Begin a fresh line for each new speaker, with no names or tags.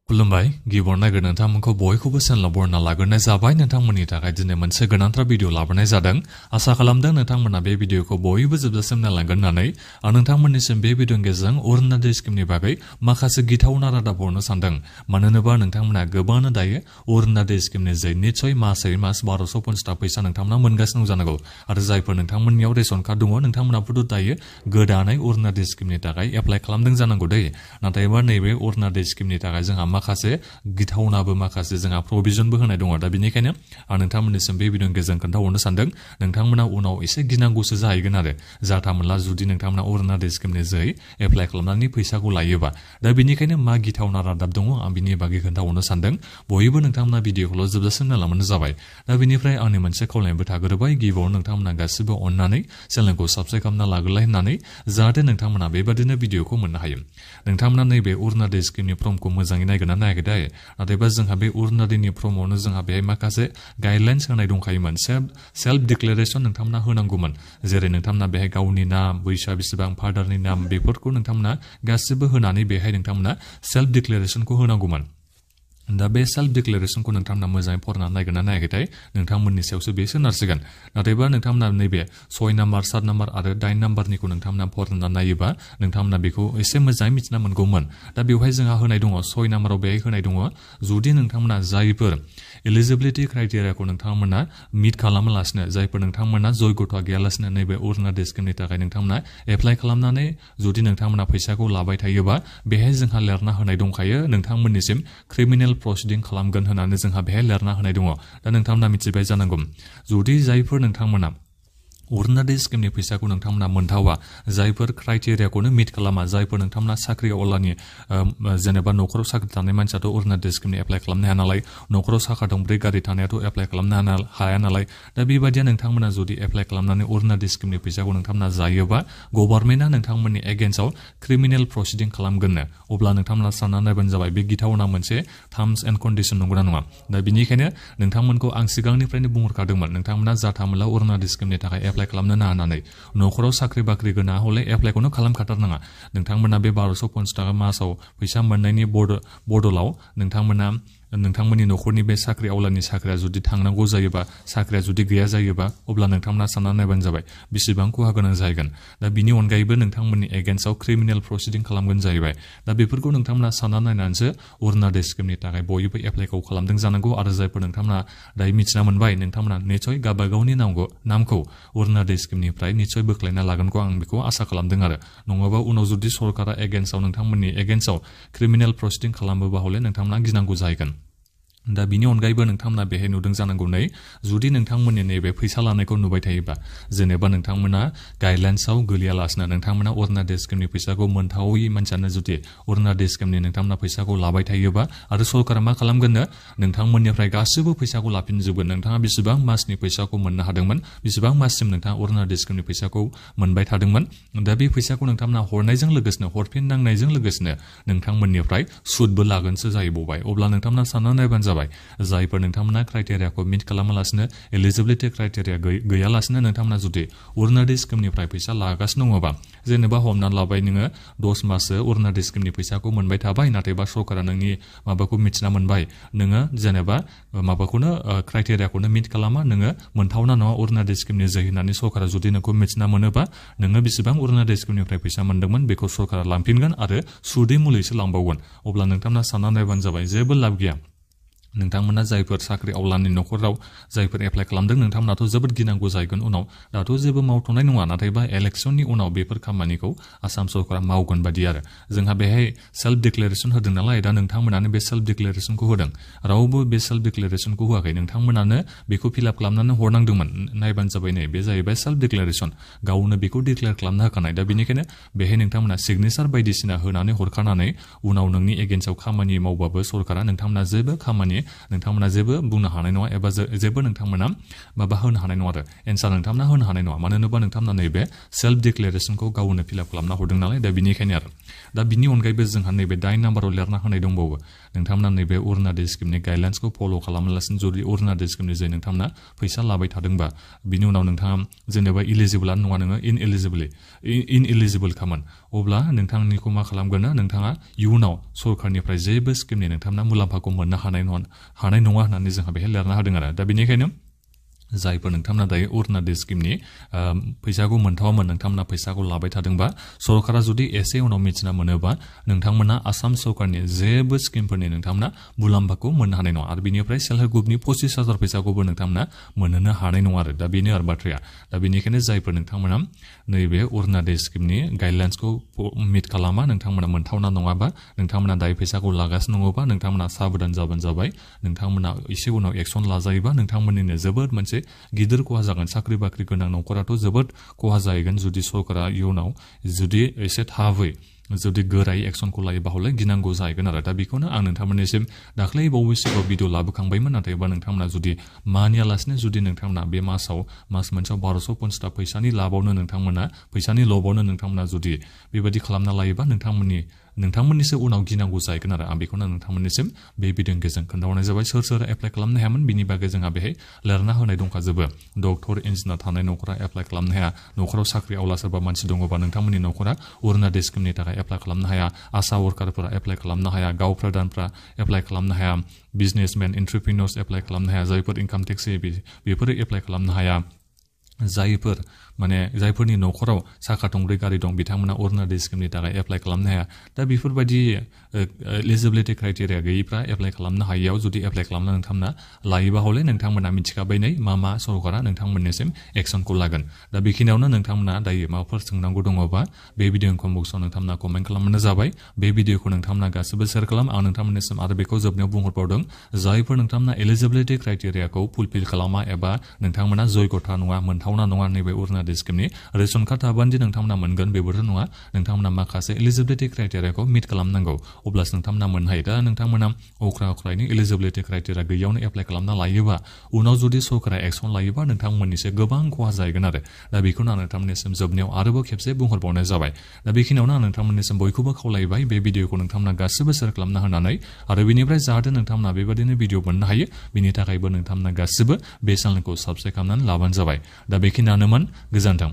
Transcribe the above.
खुलुमबाय गिबियावनो नायगोन नोंथांमोनखौ बयखौबो चेनेलाव बरायना लाग्रोनाय जाबाय। नोंथांमोननि थाखाय दिनै मोनसे गोनांथार भिडिअ लाबोनाय जादों। आसा खालामदों नोंथांमोना बे भिडिअखौ बयबो जोबजासिम नायलांगोन होननानै आं नोंथांमोननिसिम बे भिडिअनि गेजेरजों अरुणाचल स्किमनि बागै माखासे गिथावना रादाब हरनो सानदों। मानो होनोबा नोंथांमोना गोबाङानो दायो अरुणाचल स्किमनि जै निस्सय मासै मास 1250 फैसा नोंथांमोना मोनगासिनो जानांगौ आरो जायफोर नोंथांमोननियाव रेशन कार्ड दङ नोंथांमोनाबोथ' दायो गोदानै अरुणाचल स्किमनि थाखाय एप्लाइ खालामदों जानांगौ दै। नाथायबा नैबे अरुणाचल स्किमनि थाखाय जोंहा माखासे गिथावनाबो माखासे जोंहा प्रभिजनबो होनाय दङ। दा बेनिखायनो आं नोंथांमोननिसिम बे भिडिअनि गेजेरजों खोन्थाहरनो सानदों। नोंथांमोना उनाव एसे गिनांगौसो जाहैगोन आरो जाथामोनला जुदि नोंथांमोना अरुणाचल स्किमनि जै एप्लाइ खालामनानै फैसाखौ लायोबा। दा बेनिखायनो मा गिथावना रादाब दङ आं बिनि बागै खोन्थाहरनो सानदों। बयबो नोंथांमोना भिडिअखौल' जोबजासिम नायलांबानो जाबाय। दा बेनिफ्राय आंनि मोनसे खावलायनायबो थाग्रोबाय गिबियावनो नोंथांमोना गासिबो अननानै चेनेलखौ साबस्क्राइब खालामना लाग्रोलाय होननानै जाहाथे नोंथांमोना बेबादिनो भिडिअखौ मोननो हायो। नोंथांमोना नैबे अरुणाचल स्किमनि फर्मखौ मोजाङै नायगोन ना नायाखै दा? नाथायबा जोंहा बे अरुणाचलनि फर्मावनो जोंहा बेहाय माखासे गाइडलाइन्स होनाय दंखायोमोन। सेल्फ डिक्लेरेसन नोंथांमोना होनांगौमोन। जेरै नोंथांमोना बेहाय गावनि नाम, बैसोआ बेसेबां, फादारनि नाम बेफोरखौ नोंथांमोना गासिबो होनानै बेहाय नोंथांमोना सेल्फ डिक्लेरेसनखौ होनांगौमोन। दा बे सेल्फ डिक्लेरेसनखौ नोंथांमोना मोजाङै फरायनानै नायगोन ना नायाखैथाय नोंथांमोननि सायावसो बे सोनारसिगोन। नाथायबा नोंथांमोना नैबे 6 नाम्बार 7 नाम्बार आरो 8 नाम्बारनिखौ नोंथांमोना फरायनानै नायोबा नोंथांमोना बेखौ एसे मोजाङै मिथिना मोनगौमोन। दा बेवहाय जोंहा होनाय दङ 6 नाम्बाराव बेहाय होनाय दङ जुदि नोंथांमोना जायफोर एलिजिबिलिटि क्राइटेरियाखौ नोंथांमोना मिट खालामालासिनो, जायफोर नोंथांमोना जयग'था गैयालासिनो नैबे अरुणाचल स्किमनि थाखाय नोंथांमोना एप्लाइ खालामनानै जुदि नोंथांमोना फैसाखौ लाबाय थायोबा बेहाय जोंहा लिरना होनाय दंखायो नोंथांमोननिसिम क्रिमिनेल प्रसिडिं खालामगोन होननानै जोंहा बेहाय लिरना होनाय दङ। दा नोंथांमोना मिथिबाय जानांगौ जुदि जायफोर नोंथांमोना अरुणाचल स्किमनि फैसाखौ नोंथांमोना मोनथावा, जायफोर क्राइटेरियाखौनो मिट खालामा, जायफोर नोंथांमोना साख्रि अलानि जेनेबा न'खराव साख्रि थानाय मानसियाथ' अरुणाचल स्किमनि एप्लाइ खालामनो हाया नालाय, न'खराव साखा दंब्रै गारि थानायाथ' एप्लाइ खालामनो हाया नालाय। दा बेबायदिया नोंथांमोना जुदि एप्लाइ खालामनानै अरुणाचल स्किमनि फैसाखौ नोंथांमोना जायोबा गभर्नमेन्टआ नोंथांमोननि एगेन्स्टआव क्रिमिनेल प्रसिडिं खालामगोननो। अब्ला नोंथांमोना साननानै नायबानो जाबाय बे गिथावना मोनसे टार्म्स एन्ड कन्डिसन नंगौना नङा। दा बेनिखायनो नोंथांमोनखौ आं सिगांनिफ्रायनो बुंहरखादोंमोन नोंथांमोना जाथामोनला अरुणाचल स्किमनि थाखाय एप्लाइ खालामनो नाङा होननानै। न'खराव साख्रि बाख्रि गोना हले एप्लाइखौनो खालामखाथारनाङा। नोंथांमोना बे 1250 थाखा मासाव फैसा मोननायनि बदलाव नोंथांमोना नोंथांमोननि न'खरनि बे साख्रि आवलानि साख्रिया जुदि थांनांगौ जायोबा, साख्रिया जुदि गैया जायोबा अब्ला नोंथांमोना साननानै नायबानो जाबाय बेसेबां खहा गोनां जाहैगोन। दा बिनि अनगायैबो नोंथांमोननि एगेन्स्टआव क्रिमिनेल प्रसिडिं खालामगोन जाहैबाय। दा बेफोरखौ नोंथांमोना साननानै नायनानैसो अरुणाचल स्किमनि थाखाय बयबो एप्लाइखौ खालामदों जानांगौ। आरो जायफोर नोंथांमोना दायो मिथिना मोनबाय नोंथांमोना निस्सय गावबा गावनि नामखौ अरुणाचल स्किमनिफ्राय निस्सय बोख्लायना लागोनखौ आं बेखौ आसा खालामदों आरो। नङाबा उनाव जुदि सरकारा एगेन्स्टआव नोंथांमोननि एगेन्स्टआव क्रिमिनेल प्रसिडिं खालामोबा हले नोंथांमोना गिनांगौ जाहैगोन। दा बिनि अनगायैबो नोंथांमोना बेहाय नुदों जानांगौ नै जुदि नोंथांमोननि नैबे फैसा लानायखौ नुबाय थायोबा, जेनेबा नोंथांमोना गाइडलाइन्सआव गोलैयालासिनो नोंथांमोना अरुणाचल स्किमनि फैसाखौ मोनथावै मानसियानो जुदि अरुणाचल स्किमनि नोंथांमोना फैसाखौ लाबाय थायोबा आरो सरकारा मा खालामगोननो नोंथांमोननिफ्राय गासिबो फैसाखौ लाफिनजोबगोन। नोंथाङा बेसेबां मासनि फैसाखौ मोननो हादोंमोन, बेसेबां माससिम नोंथाङा अरुणाचल स्किमनि फैसाखौ मोनबाय थादोंमोन, दा बे फैसाखौ नोंथांमोना हरनायजों लोगोसेनो हरफिननांनायजों लोगोसेनो नोंथांमोननिफ्राय सुदबो लागोनसो जाहैबावबाय। अब्ला नोंथांमोना साननानै नायबानो जाबाय जायफोर नोंथांमोना क्राइटेरियाखौ मिट खालामालासिनो, एलिजिबिलिटि क्राइटेरिया गैयालासिनो नोंथांमोना जुदि अरुणाचल स्किमनिफ्राय फैसा लागासिनो दङबा, जेनेबा हमनानै लाबाय नोङो 10 माससो अरुणाचल स्किमनि फैसाखौ मोनबाय थाबाय, नाथायबा सरकारा नोंनि माबाखौ मिथिना मोनबाय नोङो जेनेबा माबाखौनो क्राइटेरियाखौनो मिट खालामा, नोङो मोनथावना नङा अरुणाचल स्किमनि जै होननानै सरकारा जुदि नोंखौ मिथिना मोनोबा नोङो बेसेबां अरुणाचल स्किमनिफ्राय फैसा मोनदोंमोन बेखौ सरकारा लांफिनगोन आरो सुदै मुलैसो लांबावगोन। अब्ला नोंथांमोना साननानै नायबानो जाबाय जेबो लाब गैया। नोंथांमोना जायफोर साख्रि आवलानि न'खराव जायफोर एप्लाइ खालामदों नोंथांमोनाथ' जोबोद गिनांगौ जाहैगोन उनाव। दाथ' जेबो मावथ'नाय नङा, नाथायबा इलेक्सननि उनाव बेफोर खामानिखौ आसाम सरकारा मावगोन बादि आरो। जोंहा बेहाय सेल्फ डिक्लेरेसन होदों नालाय, दा नोंथांमोनानो बे सेल्फ डिक्लेरेसनखौ होदों। रावबो बे सेल्फ डिक्लेरेसनखौ होआखै, नोंथांमोनानो बेखौ फिलआप खालामनानै हरनांदोंमोन। नायबानो जाबाय नै बे जाहैबाय सेल्फ डिक्लेरेसन, गावनो बेखौ डिक्लेयार खालामना होखानाय। दा बेनिखायनो बेहाय नोंथांमोना सिगनेचार बायदिसिना होनानै हरखानानै उनाव नोंनि एगेन्स्टआव खामानि मावबाबो सरकारा नोंथांमोना जेबो बुंनो हानाय नङा एबा जेबो नोंथांमोना माबा होनो हानाय नङा आरो एन्सार नोंथांमोना होनो हानाय नङा। मानो होनोबा नोंथांमोना नैबे सेल्फ डिक्लेरेसनखौ गावनो फिलआप खालामना हरदों नालाय, दा बेनिखायनो आरो। दा बिनि अनगायैबो जोंहा नैबे 8 नाम्बाराव लिरना होनाय दंबावो नोंथांमोना नैबे अरुणाचल स्किमनि गाइडलाइन्सखौ फल' खालामालासिनो जुदि अरुणाचल स्किमनि जै नोंथांमोना फैसा लाबाय थादोंबा, बिनि उनाव नोंथाङा जेनेबा इलिजिबोलानो नङा, नोङो इनएलिजिबोल खामोन, अब्ला नोंथांनिखौ मा खालामगोन नोंथाङा इयुनाव सरखारनिफ्राय जेबो स्किमनि नोंथांमोना मुलाम्फाखौ मोननो हानाय नङा होननानै जोंहा बेहाय लिरना होदों आरो दा बेनिखायनो जायफोर नोंथांमोना दायो अरुणोदय स्किमनि फैसाखौ मोनथावामोन नोंथांमोना फैसाखौ लाबाय थादोंबा सरकारा जुदि एसे उनाव मिथिना मोनोबा नोंथांमोना आसाम सरकारनि जेबो स्किमफोरनि नोंथांमोना मुलाम्फाखौ मोननो हानाय नङा आरो बिनिफ्राय सेल्फ हेल्प ग्रुपनि 25,000 फैसाखौबो नोंथांमोना मोननो हानाय नङा आरो दा बेनो आरो बाथ्राया दा बेनिखायनो जायफोर नोंथांमोना नैबे अरुणोदय स्किमनि गाइडलाइन्सखौ मिट खालामा नोंथांमोना मोनथावना नङाबा नोंथांमोना दायो फैसाखौ लागासिनो दङबा नोंथांमोना साबधान जाबाय नोंथांमोना एसे उनाव एक्सन लाजायोबा नोंथांमोननिनो जोबोद मोनसे गिदिर खहा जागोन साख्रि बाख्रि गोनां न'खराथ' जोबोद खहा जाहैगोन जुदि सरकारा इयुनाव जुदि एसे थाबै जुदि गोरायै एक्सनखौ लायोबा हले गिनांगौ जाहैगोन आरो दा बेखौनो आं नोंथांमोननिसिम दाख्लै बावैसोआव भिडिअ लाबोखांबायमोन नाथायबा नोंथांमोना जुदि मानियालासिनो जुदि नोंथांमोना बे मास मोनसेयाव 1250 फैसानि लाबावनो नोंथांमोना फैसानि लबावनो नोंथांमोना जुदि बेबायदि खालामना लायोबा नोंथांमोननिसो उनाव गिनांगौ जाहैगोन आरो आं बेखौनो नोंथांमोननिसिम बे भिडिअनि गेजेरजों खोन्थाहरनाय जाबाय सोर एप्लाइ खालामनो हायामोन बिनि बागै जोंहा बेहाय लिरना होनाय दंखाजोबो डक्टर इन्जिनियार थानाय न'खरा एप्लाइ खालामनो हाया न'खराव साख्रि आवला सोरबा मानसि दङबा नोंथांमोननि न'खरा अरुणोदय स्किमनि थाखाय एप्लाइ खालामनो हाया आशा वर्कारफोरा एप्लाइ खालामनो हाया गाव प्रधानफ्रा एप्लाइ खालामनो हाया बिजनेसमेन एन्ट्रप्रिनर्स एप्लाइ खालामनो हाया जायफोर इनकाम टेक्स होयो बेफोरो एप्लाइ खालामनो हाया जायफोरनि न'खराव साखा थंब्रै गारि दं बिथांमोना अरुणोदय स्किमनि थाखाय एप्लाइ खालामनो हाया दा बेफोरबायदि एलिजिबिलिटि क्राइटेरिया गैयैफ्रा एप्लाइ खालामनो हायैयाव जुदि एप्लाइ खालामना नोंथांमोना लायोबा हले नोंथांमोना मिथिखाबाय मा सरकारा नोंथांमोननिसिम एक्सनखौ लागोन दा बेखिनियावनो नोंथांमोना दायो माबाफोर सोंनांगौ दङबा बे भिडिअनि कमेन्ट बक्सआव नोंथांमोना कमेन्ट खालामबानो जाबाय बे भिडिअखौ नोंथांमोना गासिबो शेयार खालाम आं नोंथांमोननिसिम आरो बेखौ जोबनायाव बुंहरबावदों जायफोर नोंथांमोना एलिजिबिलिटि क्राइटेरियाखौ फुलफिल खालामा एबा नोंथांमोना जयगथा नङा मोनथावना नङा नैबे अरुणोदय स्किमनि रेशन कार्ड थाबानोदि नोंथांमोना मोनगोन बेबोथ' नङा नोंथांमोना माखासे एलिजिबिलिटि क्राइटेरियाखौ मिट खालामनांगौ अब्लासो नोंथांमोना मोननो हायो दा नोंथांमोना अख्रानि एलिजिबिलिटि क्राइटेरिया गैयैयावनो एप्लाइ खालामना लायोबा उनाव जुदि सरकारा एक्सन लायोबा नोंथांमोननिसो गोबां खहा जाहैगोन आरो दा बेखौनो आं नोंथांमोननिसिम जोबनायाव आरोबाव खेबसे बुंहरबावनाय जाबाय दा बेखिनियावनो आं नोंथांमोननिसिम बयखौबो खावलायबाय बे भिडिअखौ नोंथांमोना गासिबो शेयार खालामना होनानै आरो बेनिफ्राय जाहाथे नोंथांमोना बेबायदिनो भिडिअ मोननो हायो बिनि थाखायबो नोंथांमोना गासिबो बे चेनेलखौ साबस्क्राइब खालामनानै लाबानो जाबाय दा बेखिनियानोमोन गोजोन्थों